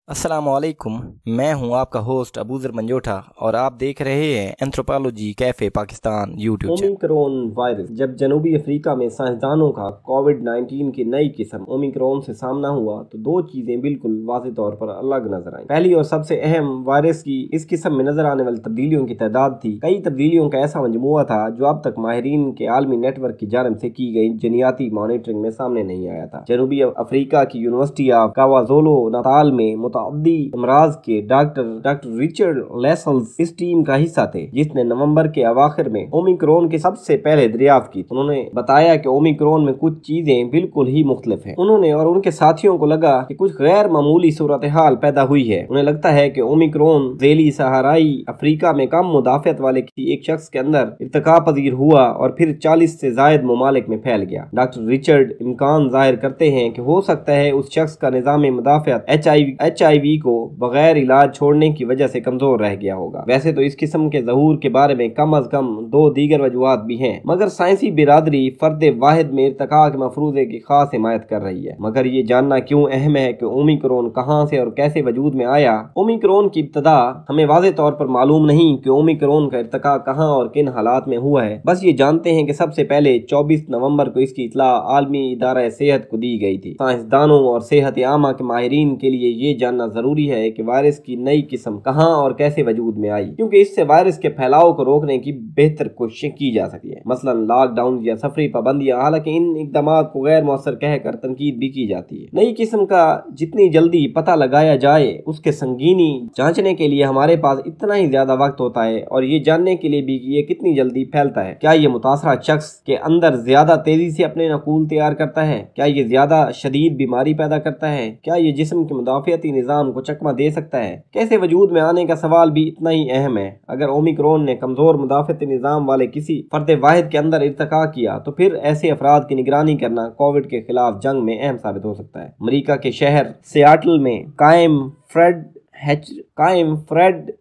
अस्सलामुअलैकुम। मैं हूं आपका होस्ट अबूजर मंजोठा और आप देख रहे हैं anthropology cafe Pakistan YouTube channel. Omicron virus. जब जनूबी अफ्रीका में साइंसदानों का कोविड-19 की नई किस्म ओमिक्रॉन से सामना हुआ तो दो चीजें बिल्कुल वाज़ेह तौर पर अलग नजर आईं। पहली और सबसे अहम, वायरस की इस किस्म में नजर आने वाली तब्दीलियों की तादाद थी। कई तब्दीलियों का ऐसा मजमुआ था जो अब तक माहिरीन के आलमी नेटवर्क की जानिब से की गई जनियाती मॉनिटरिंग में सामने नहीं आया था। जनूबी अफ्रीका की यूनिवर्सिटी ऑफ क्वाज़ुलु नाताल में मुतअद्दी अमराज के डॉक्टर रिचर्ड लेसल्स इस टीम का हिस्सा थे जिसने नवंबर के अवाखिर में ओमिक्रॉन की सबसे पहले दरियाफ्त की। उन्होंने बताया कि ओमिक्रॉन में कुछ चीजें बिल्कुल ही मुख्तलिफ हैं। उन्होंने और उनके साथियों को लगा कि कुछ गैर मामूली सूरत हाल पैदा हुई है। उन्हें लगता है कि ओमिक्रॉन ज़ेली सहाराई अफ्रीका में कम मुदाफियत वाले किसी एक शख्स के अंदर इर्तिका पजीर हुआ और फिर 40 से जायद ममालिक में फैल गया। डॉक्टर रिचर्ड इम्कान जाहिर करते हैं कि हो सकता है उस शख्स का निज़ाम मुदाफियत HIV को बगैर इलाज छोड़ने की वजह से कमजोर रह गया होगा। वैसे तो इस किस्म के ज़हूर के बारे में कम अज कम दो दीगर वजूहात भी हैं, मगर साइंसी बिरादरी फर्द वाहिद में इर्तिका के मफरूजे की खास हिमायत कर रही है। मगर ये जानना क्यों अहम है कि ओमिक्रॉन कहाँ से और कैसे वजूद में आया। ओमिक्रॉन की इब्तदा हमें वाज़ेह तौर पर मालूम नहीं कि ओमिक्रॉन का इर्तिका कहाँ और किन हालात में हुआ है। बस ये जानते हैं कि सबसे पहले 24 नवंबर को इसकी इत्तला आलमी इदारा सेहत को दी गई थी। साइंसदानों और सेहत आमा के माहिरीन के लिए ये जानना जरूरी है कि वायरस की नई किस्म कहां और कैसे वजूद में आई, क्योंकि इससे वायरस के फैलाव को रोकने की बेहतर कोशिशें की जा सकती है। मसलन लॉकडाउन या सफरी पाबंदियां, हालांकि इन इकदाम को गैर मौसर कहकर तनकीद भी की जाती है। नई किस्म का जितनी जल्दी पता लगाया जाए उसके संगीनी जांचने के लिए हमारे पास इतना ही ज्यादा वक्त होता है और ये जानने के लिए भी कि ये कितनी जल्दी फैलता है। क्या ये मुतासरा शख्स के अंदर ज्यादा तेजी से अपने नकूल तैयार करता है? क्या ये ज्यादा शदीद बीमारी पैदा करता है? क्या ये जिस्म के मुदाफियती निज़ाम को चकमा दे सकता है? कैसे वजूद में आने का सवाल भी इतना ही अहम है। अगर ओमिक्रॉन ने कमजोर मुदाफियती निज़ाम वाले किसी फर्द वाहिद के अंदर इर्तिका किया तो फिर ऐसे अफराद की निगरानी करना कोविड के खिलाफ जंग में अहम साबित हो सकता है। अमेरिका के शहर सियाटल में कायम फ्रेड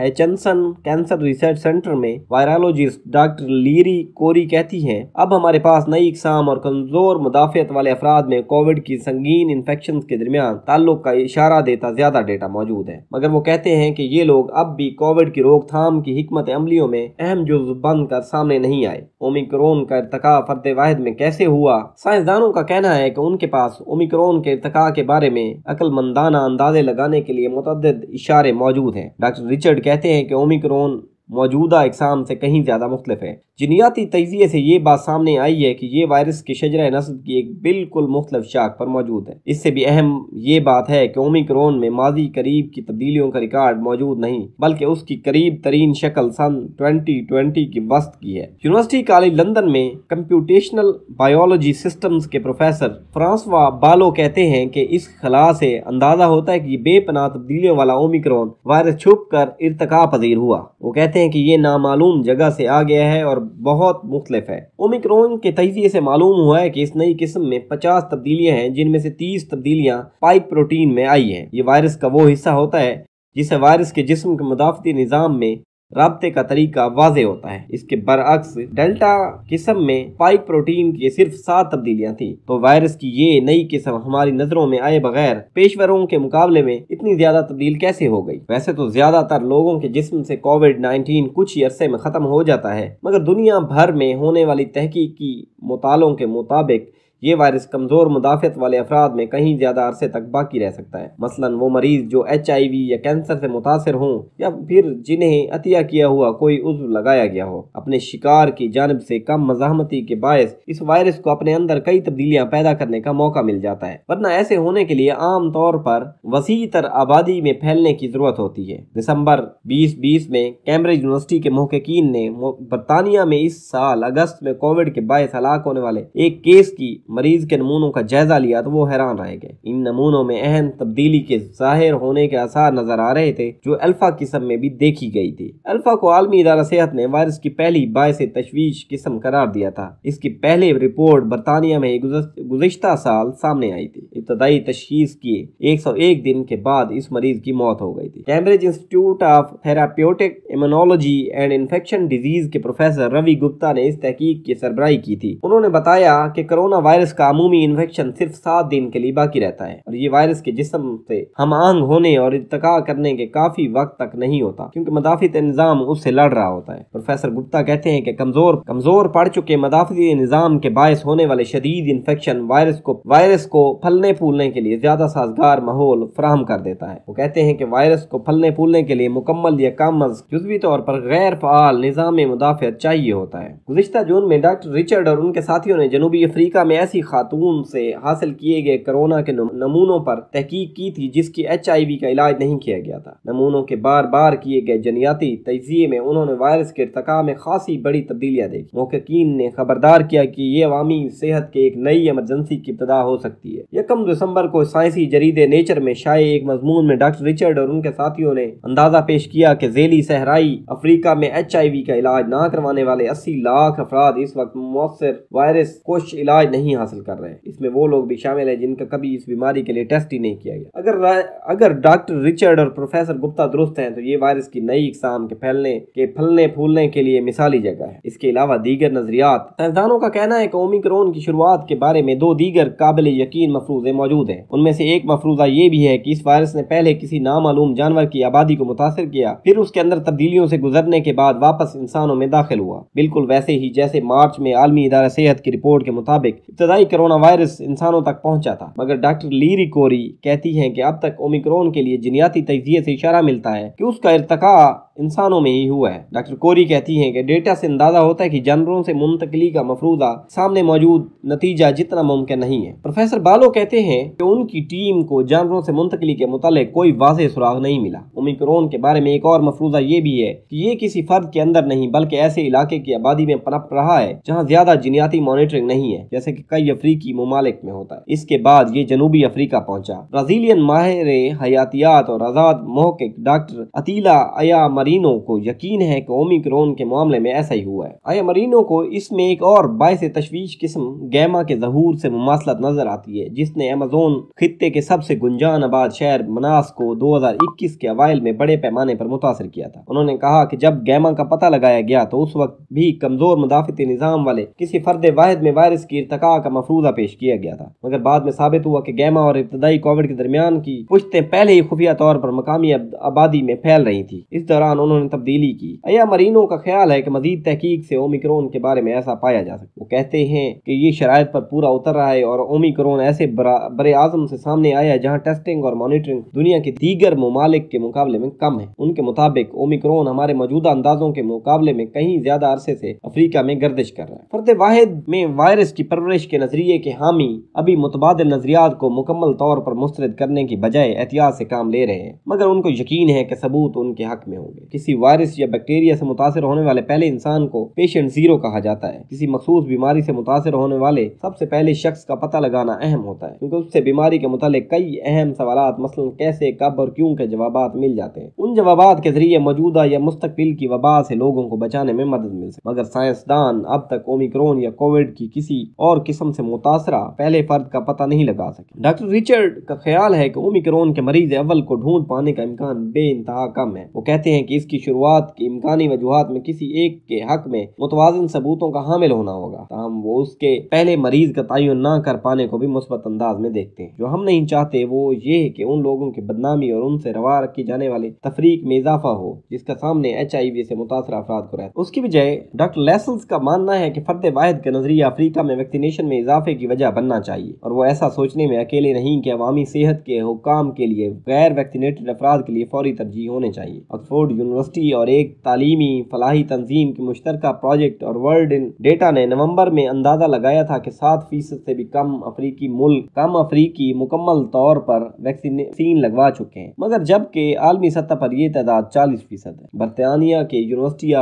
हैचनसन कैंसर रिसर्च सेंटर में वायरोलॉजिस्ट डॉक्टर लीरी कोरी कहती हैं, अब हमारे पास नई इकसाम और कमजोर मुदाफियत वाले अफराद में कोविड की संगीन इन्फेक्शन के दरमियान ताल्लुक का इशारा देता ज्यादा डेटा मौजूद है। मगर वो कहते हैं कि ये लोग अब भी कोविड की रोकथाम की हिकमत अमलियों में अहम जुज़्व बन कर सामने नहीं आए। ओमिक्रॉन का इर्तिका फर्द वाहिद में कैसे हुआ? साइंसदानों का कहना है कि उनके पास ओमिक्रॉन के इर्तिका के बारे में अक्लमंदाना अंदाजे लगाने के लिए मुतअद्दिद इशारे मौजूद हैं। डॉक्टर रिचर्ड कहते हैं कि ओमिक्रॉन मौजूदा इकसाम से कहीं ज्यादा मुख्तलिफ है। जिनियाती तजिए से ये बात सामने आई है कि ये वायरस की शजरा नस्ल की एक बिल्कुल मुख्तलिफ शाख पर मौजूद है। इससे भी अहम ये बात है कि ओमिक्रॉन में माजी करीब की तब्दीलियों का रिकॉर्ड मौजूद नहीं, बल्कि उसकी करीब तरीन शक्ल सन 2020 की वस्त की है। यूनिवर्सिटी कॉलेज लंदन में कंप्यूटेशनल बायोलॉजी सिस्टम्स के प्रोफेसर फ्रांसवा बालो कहते हैं कि इस खला से अंदाजा होता है कि बेपनाह तब्दीलियों वाला ओमिक्रॉन वायरस छुप कर इर्तिका पजीर हुआ। वो कहते हैं कि ये नामालूम जगह से आ गया है और बहुत मुख्तलिफ है। ओमिक्रॉन के तजिए से मालूम हुआ है कि इस नई किस्म में 50 तब्दीलियां हैं, जिनमें से 30 तब्दीलियां स्पाइक प्रोटीन में आई हैं। ये वायरस का वो हिस्सा होता है जिसे वायरस के जिस्म के मुदाफती निज़ाम में राब्ते का तरीका वाज़ेह होता है। इसके बरअक्स डेल्टा किस्म में स्पाइक प्रोटीन की सिर्फ 7 तब्दीलियां थी। तो वायरस की ये नई किस्म हमारी नजरों में आए बगैर पेशवरों के मुकाबले में इतनी ज्यादा तब्दील कैसे हो गई? वैसे तो ज्यादातर लोगों के जिस्म से कोविड-19 कुछ ही अरसे में खत्म हो जाता है, मगर दुनिया भर में होने वाली तहकीकी मुतालों के मुताबिक ये वायरस कमजोर मुदाफियत वाले अफराद में कहीं ज्यादा अरसे तक बाकी रह सकता है। मसलन वो मरीज जो HIV या कैंसर से मुतासिर हों या फिर जिन्हें अतिया किया हुआ कोई उज़्व लगाया गया हो। अपने शिकार की जानिब से कम मज़ाहमती के बायस इस वायरस को अपने अंदर कई तब्दीलियां पैदा करने का मौका मिल जाता है, वरना ऐसे होने के लिए आम तौर पर वसी तर आबादी में फैलने की जरूरत होती है। दिसंबर 2020 में कैम्ब्रिज यूनिवर्सिटी के मुहक्कीकीन ने बरतानिया में इस साल अगस्त में कोविड के बायस हलाक होने वाले एक केस की मरीज के नमूनों का जायजा लिया तो वो हैरान रह गए। इन नमूनों में अहम तब्दीली के जाहिर होने के आसार नजर आ रहे थे जो अल्फा किस्म में भी देखी गई थी। अल्फा को आलमी इदारा सेहत ने वायरस की पहली बायस तशवीश किस्म करार दिया था। इसकी पहले रिपोर्ट बरतानिया में गुज़िश्ता साल सामने आई थी। इब्तदाई तशखीस किए 101 दिन के बाद इस मरीज की मौत हो गई थी। Cambridge institute of therapeutic immunology and infection disease के प्रोफेसर रवि गुप्ता ने इस तहकीक की सरबराही की थी। उन्होंने बताया कि कोरोना वायरस وائرس کا عمومی انفیکشن صرف 7 دن کے لیے باقی رہتا ہے اور یہ وائرس کے جسم سے ہم آہنگ ہونے اور ارتقاء کرنے کے کافی وقت تک نہیں ہوتا کیونکہ مدافعتی نظام اس سے لڑ رہا ہوتا ہے۔ پروفیسر گپتا کہتے ہیں کہ کمزور پڑ چکے مدافعتی نظام کے باعث ہونے والے شدید انفیکشن وائرس کو پھلنے پھولنے کے لیے زیادہ سازگار ماحول فراہم کر دیتا ہے۔ وہ کہتے ہیں کہ وائرس کو پھلنے پھولنے کے لیے مکمل یا کم از جزوی طور پر غیر فعال نظام مدافعت چاہیے ہوتا ہے۔ گزشتہ جون میں ڈاکٹر ریچرڈ اور ان کے ساتھیوں نے جنوبی افریقہ میں ایسی خاتون سے حاصل کیے گئے کرونا کے نمونوں پر تحقیق کی تھی جس کی HIV کا علاج نہیں کیا گیا تھا۔ نمونوں کے بار بار کیے گئے جنیاتی تجزیے میں انہوں نے وائرس کے ارتقاء میں خاصی بڑی تبدیلیاں دیکھی۔ محققین نے خبردار کیا کہ یہ عوامی صحت کے ایک نئی ایمرجنسی کی ابتدا ہو سکتی ہے۔ 1 دسمبر کو سائنسی جریدے نیچر میں شائع ایک مضمون میں ڈاکٹر ریچرڈ اور ان کے ساتھیوں نے اندازہ پیش کیا کہ ذیلی صحرائی افریقہ میں HIV کا علاج نہ کروانے والے 80 لاکھ افراد اس وقت مؤثر وائرس کش علاج نہیں حاصل کر رہے۔ اس میں وہ لوگ بھی شامل ہیں جن کا کبھی اس بیماری کے لیے ٹیسٹ ہی نہیں کیا گیا۔ اگر ڈاکٹر ریچرڈ اور پروفیسر گپتا درست ہیں تو یہ وائرس کی نئی اقسام کے پھلنے پھولنے کے لیے مثالی جگہ ہے۔ اس کے علاوہ دیگر نظریات سائنسدانوں کا کہنا ہے کہ اومیکرون کی شروعات کے بارے میں 2 دیگر قابل یقین مفروضے موجود ہیں۔ ان میں سے ایک مفروضہ یہ بھی ہے کہ اس وائرس نے پہلے کسی نامعلوم جانور کی آبادی کو متاثر کیا، پھر اس کے اندر تبدیلیوں سے گزرنے کے بعد واپس انسانوں میں داخل ہوا، بالکل ویسے ہی جیسے مارچ میں عالمی ادارہ صحت کی رپورٹ کے مطابق ابتدائی کرونا وائرس انسانوں تک پہنچا تھا۔ مگر ڈاکٹر لیری کوری کہتی ہیں کہ اب تک اومیکرون کے لیے جینیاتی تجزیے سے اشارہ ملتا ہے کہ اس کا ارتقاء انسانوں میں ہی ہوا ہے۔ ڈاکٹر کوری کہتی ہیں کہ ڈیٹا سے اندازہ ہوتا ہے کہ جانوروں سے منتقلی کا مفروضہ سامنے موجود نتیجہ جتنا ممکن نہیں ہے۔ پروفیسر بالو کہتے ہیں کہ ان کی ٹیم کو جانوروں سے منتقلی کے متعلق کوئی واضح سراغ نہیں ملا۔ اومیکرون کے بارے میں ایک اور مفروضہ یہ بھی ہے کہ یہ کسی فرد کے اندر نہیں بلکہ ایسے علاقے کی آبادی میں پنپ رہا ہے جہاں زیادہ جینیاتی مانیٹرنگ نہیں ہے، جیسے کہ کئی افریقی ممالک میں ہوتا ہے۔ اس کے بعد یہ جنوبی افریقہ پہنچا۔ برازیلین ماہر حیاتیات اور آزاد محقق ڈاکٹر اتیلا آیا مرینو کو یقین ہے کہ اومیکرون کے معاملے میں ایسا ہی ہوا ہے۔ آیا مرینو کو اس میں ایک اور باعث تشویش قسم گیما کے ظہور سے مماثلت نظر آتی ہے جس نے ایمیزون خطے کے سب سے گنجان آباد شہر مناس کو 2021 کے اوائل میں بڑے پیمانے پر متاثر کیا تھا۔ انہوں نے کہا کہ جب گیما کا پتہ لگایا گیا تو اس وقت بھی کمزور مدافعتی نظام والے کسی فرد واحد میں وائرس کی ارتقاء کا مفروضہ پیش کیا گیا تھا، مگر بعد میں ثابت ہوا کہ گیما اور ابتدائی کووڈ کے درمیان کی پشتیں پہلے ہی خفیہ طور پر مقامی آبادی میں پھیل رہی تھی۔ اس دوران انہوں نے تبدیلی کی۔ آیا مرینو کا خیال ہے کہ مزید تحقیق سے اومیکرون کے بارے میں ایسا پایا جا سکتا ہے۔ وہ کہتے ہیں کہ یہ شرائط پر پورا اتر رہا ہے اور اومیکرون ایسے برے اعظم سے سامنے آیا جہاں ٹیسٹنگ اور مانیٹرنگ دنیا کے دیگر ممالک کے مقابلے میں کم ہے۔ ان کے مطابق اومیکرون ہمارے موجودہ اندازوں کے مقابلے میں کہیں زیادہ عرصے سے افریقہ میں گردش کر رہا ہے۔ فرد واحد میں وائرس کی پرورش کے نظریے کے حامی ابھی متبادل نظریات کو مکمل طور پر مسترد کرنے کی بجائے احتیاط سے کام لے رہے ہیں، مگر ان کو یقین ہے کہ ثبوت ان کے حق میں ہوں گے۔ کسی وائرس یا بیکٹیریا سے متاثر ہونے والے پہلے انسان کو پیشنٹ زیرو کہا جاتا ہے۔ کسی مخصوص بیماری سے متاثر ہونے والے سب سے پہلے شخص کا پتہ لگانا اہم ہوتا ہے کیونکہ اس سے بیماری کے متعلق کئی اہم سوالات مثلا کیسے، کب اور کیوں کے جوابات مل جاتے ہیں۔ ان جوابات کے ذریعے موجودہ یا مستقبل کی وبا سے لوگوں کو بچانے میں مدد مل سکتی ہے، مگر سائنسدان اب تک اومیکرون یا کووڈ کی کسی اور قسم سے متاثرہ پہلے فرد کا پتہ نہیں لگا سکے۔ ڈاکٹر ریچرڈ کا خیال ہے کہ اومیکرون کے مریض اول کو ڈھونڈ پانے کا امکان بے انتہا کم ہے۔ وہ کہتے ہیں کہ اس کی شروعات کی امکانی وجوہات میں کسی ایک کے حق میں متوازن ثبوتوں کا حامل ہونا ہوگا، تاہم وہ اس کے پہلے مریض کا تعین نہ کر پانے کو بھی مثبت انداز میں دیکھتے ہیں۔ جو ہم نہیں چاہتے وہ یہ ہے کہ ان لوگوں کی بدنامی اور ان سے روا رکھی جانے والے تفریق میں اضافہ ہو جس کا سامنے HIV سے متاثرہ افراد کو رہتا ہے۔ اس کی بجائے ڈاکٹر لیسلز کا ماننا ہے کہ فرد واحد کا نظریہ افریقہ میں ویکسینیشن میں اضافے کی وجہ بننا چاہیے، اور وہ ایسا سوچنے میں اکیلے نہیں کہ عوامی صحت کے حکام کے لیے غیر ویکسینیٹڈ افراد کے لیے فوری ترجیح ہونے چاہیے۔ آکسفورڈ یونیورسٹی اور ایک تعلیمی فلاحی تنظیم کی مشترکہ پروجیکٹ اور ورلڈ ان ڈیٹا نے نومبر میں اندازہ لگایا تھا کہ 7% سے بھی کم افریقی مکمل طور پر ویکسین لگوا چکے ہیں، مگر جبکہ عالمی سطح پر یہ تعداد 40% ہے۔ برطانیہ کی یونیورسٹی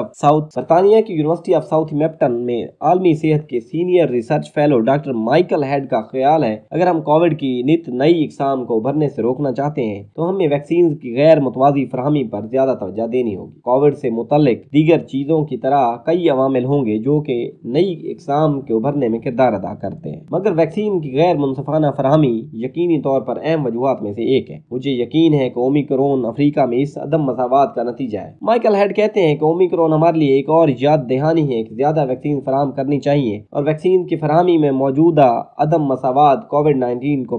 آف ساؤتھ میپٹن میں عالمی صحت کے senior research fellow doctor Michael Head کا خیال ہے اگر ہم کووڈ کی نئی اقسام کو ابھرنے سے روکنا چاہتے ہیں تو ہمیں ویکسین کی غیر متوازی فراہمی پر زیادہ توجہ دینی ہوگی۔ کووڈ سے متعلق دیگر چیزوں کی طرح کئی عوامل ہوں گے جو کہ نئی اقسام کے ابھرنے میں کردار ادا کرتے ہیں، مگر ویکسین کی غیر منصفانہ فراہمی یقینی طور پر اہم وجوہات میں سے ایک ہے۔ مجھے یقین ہے کہ اومیکرون افریقہ میں اس عدم مساوات کا نتیجہ ہے۔ مائیکل ہیڈ کہتے ہیں کہ اومیکرون ہمارے لیے ایک اور یاد دہانی ہے کہ زیادہ ویکسین فراہم کرنی چاہیے اور ویکسین کی فراہمی میں में मौजूदा अदम मसावात कोविड-19 को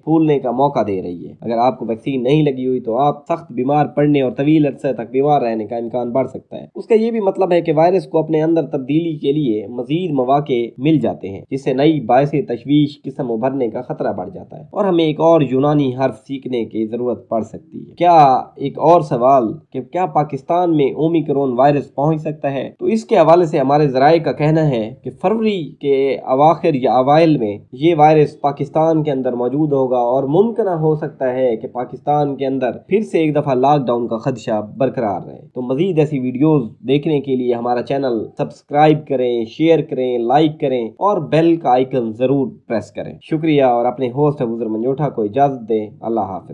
फूलने का मौका दे रही है। अगर आपको वैक्सीन नहीं लगी हुई तो आप सख्त बीमार पड़ने और तवील अरसे तक बीमार रहने का इम्कान बढ़ सकता है। उसका ये भी मतलब है कि वायरस को अपने अंदर तब्दीली के लिए मजीद मौके मिल जाते हैं, जिससे नई बायसे तशवीश किस्म उभरने का खतरा बढ़ जाता है और हमें एक और यूनानी हर्फ सीखने की जरूरत पड़ सकती है। क्या एक और सवाल कि क्या पाकिस्तान में ओमिक्रॉन वायरस पहुंच सकता है? तो इसके हवाले से हमारे ज़राए का कहना है कि फरवरी के अवाखिर या अवाइल में ये वायरस पाकिस्तान के अंदर मौजूद होगा और मुमकिन हो सकता है कि पाकिस्तान के अंदर फिर से एक दफ़ा लॉकडाउन का खदशा बरकरार रहे। तो मजीद ऐसी वीडियोस देखने के लिए हमारा चैनल सब्सक्राइब करें, शेयर करें, लाइक करें और बेल का आइकन जरूर प्रेस करें। शुक्रिया और अपने होस्ट अबूजर मंजोठा को इजाज़त दें। अल्लाह हाफिज।